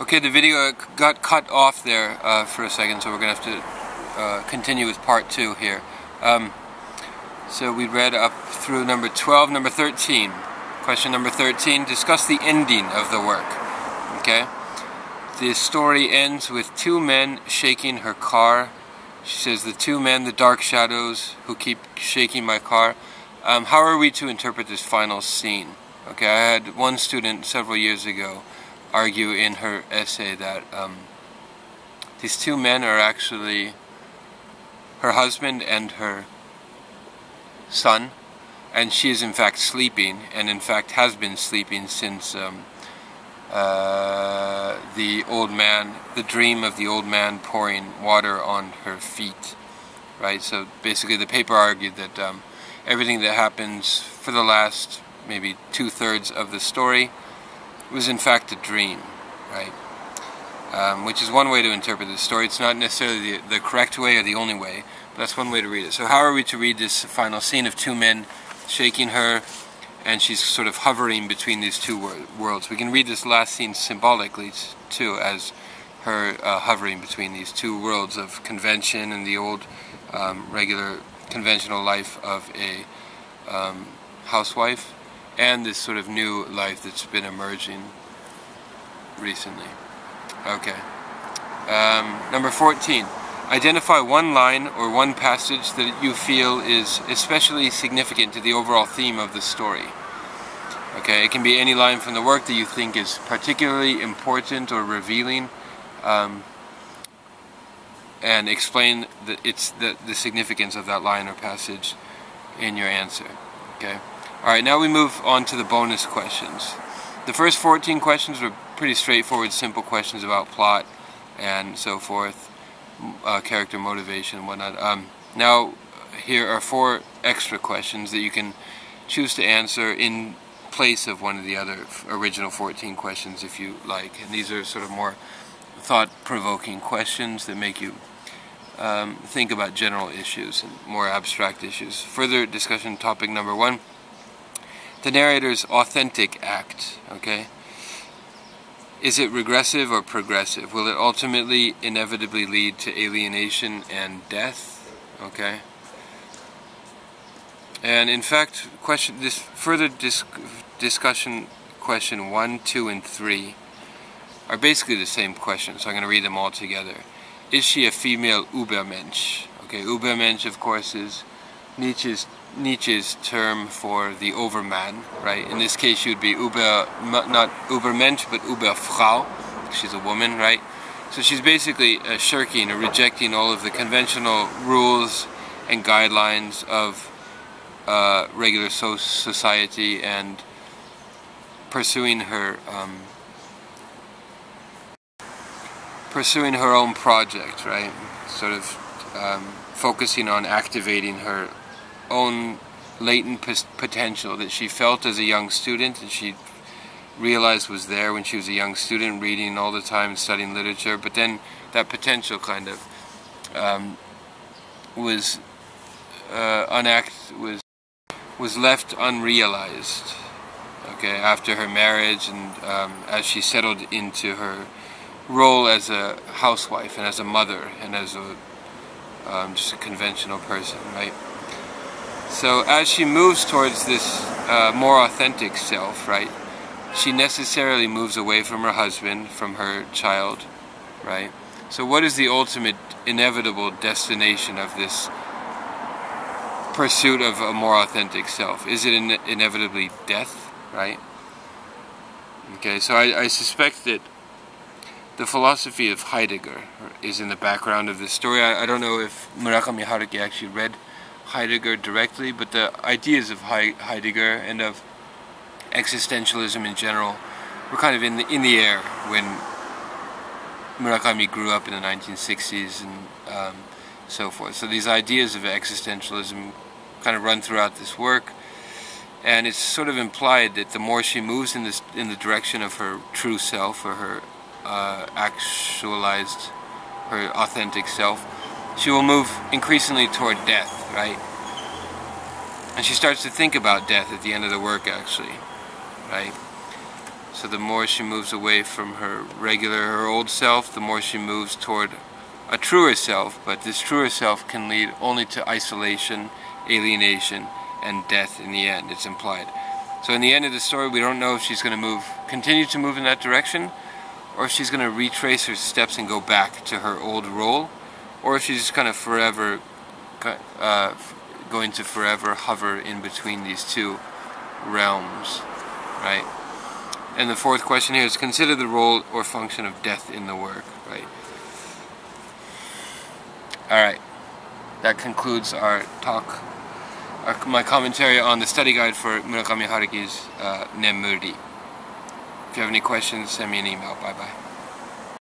Okay, the video got cut off there for a second, so we're going to have to continue with part 2 here. So we read up through number 12, number 13. Question number 13, discuss the ending of the work. Okay? The story ends with two men shaking her car. She says, the two men, the dark shadows, who keep shaking my car. How are we to interpret this final scene? Okay, I had one student several years ago argue in her essay that these two men are actually her husband and her son, and she is in fact sleeping, and in fact has been sleeping since the old man, the dream of the old man pouring water on her feet, right? So basically the paper argued that everything that happens for the last maybe 2/3 of the story was in fact a dream, right? Which is one way to interpret the story. It's not necessarily the correct way or the only way, but that's one way to read it. So how are we to read this final scene of two men shaking her, and she's sort of hovering between these two worlds? We can read this last scene symbolically too, as her hovering between these two worlds of convention and the old regular conventional life of a housewife, and this sort of new life that's been emerging recently. Okay. Number 14. Identify one line or one passage that you feel is especially significant to the overall theme of the story. Okay, it can be any line from the work that you think is particularly important or revealing, and explain the significance of that line or passage in your answer. Okay. Alright, now we move on to the bonus questions. The first 14 questions were pretty straightforward, simple questions about plot and so forth, character motivation and whatnot. Now, here are 4 extra questions that you can choose to answer in place of one of the other original 14 questions if you like. And these are sort of more thought-provoking questions that make you think about general issues and more abstract issues. Further discussion topic number 1. The narrator's authentic act, okay? Is it regressive or progressive? Will it ultimately inevitably lead to alienation and death? Okay? And in fact, discussion question 1, 2, and 3 are basically the same question, so I'm going to read them all together. Is she a female Übermensch? Okay, Übermensch, of course, is Nietzsche's term for the overman, right? In this case, she would be not Übermensch, but Überfrau. She's a woman, right? So she's basically shirking or rejecting all of the conventional rules and guidelines of regular society and pursuing her own project, right? Sort of focusing on activating her own latent potential that she felt as a young student, and she realized was there when she was a young student, reading all the time, studying literature, but then that potential kind of was left unrealized, okay, after her marriage, and as she settled into her role as a housewife and as a mother and as a just a conventional person, right? So as she moves towards this more authentic self, right, she necessarily moves away from her husband, from her child, right? So what is the ultimate inevitable destination of this pursuit of a more authentic self? Is it inevitably death, right? Okay, so I suspect that the philosophy of Heidegger is in the background of this story. I don't know if Murakami Haruki actually read Heidegger directly, but the ideas of Heidegger and of existentialism in general were kind of in the air when Murakami grew up in the 1960s and so forth. So these ideas of existentialism kind of run throughout this work, and it's sort of implied that the more she moves in the direction of her true self, or her actualized, her authentic self, she will move increasingly toward death, right? And she starts to think about death at the end of the work, actually, right? So the more she moves away from her old self, the more she moves toward a truer self. But this truer self can lead only to isolation, alienation, and death in the end, it's implied. So in the end of the story, we don't know if she's going to continue to move in that direction, or if she's going to retrace her steps and go back to her old role, or if she's just kind of going to forever hover in between these two realms, right? And the fourth question here is, consider the role or function of death in the work, right? Alright, that concludes our talk, my commentary on the study guide for Murakami Haruki's Nemuri. If you have any questions, send me an email. Bye-bye.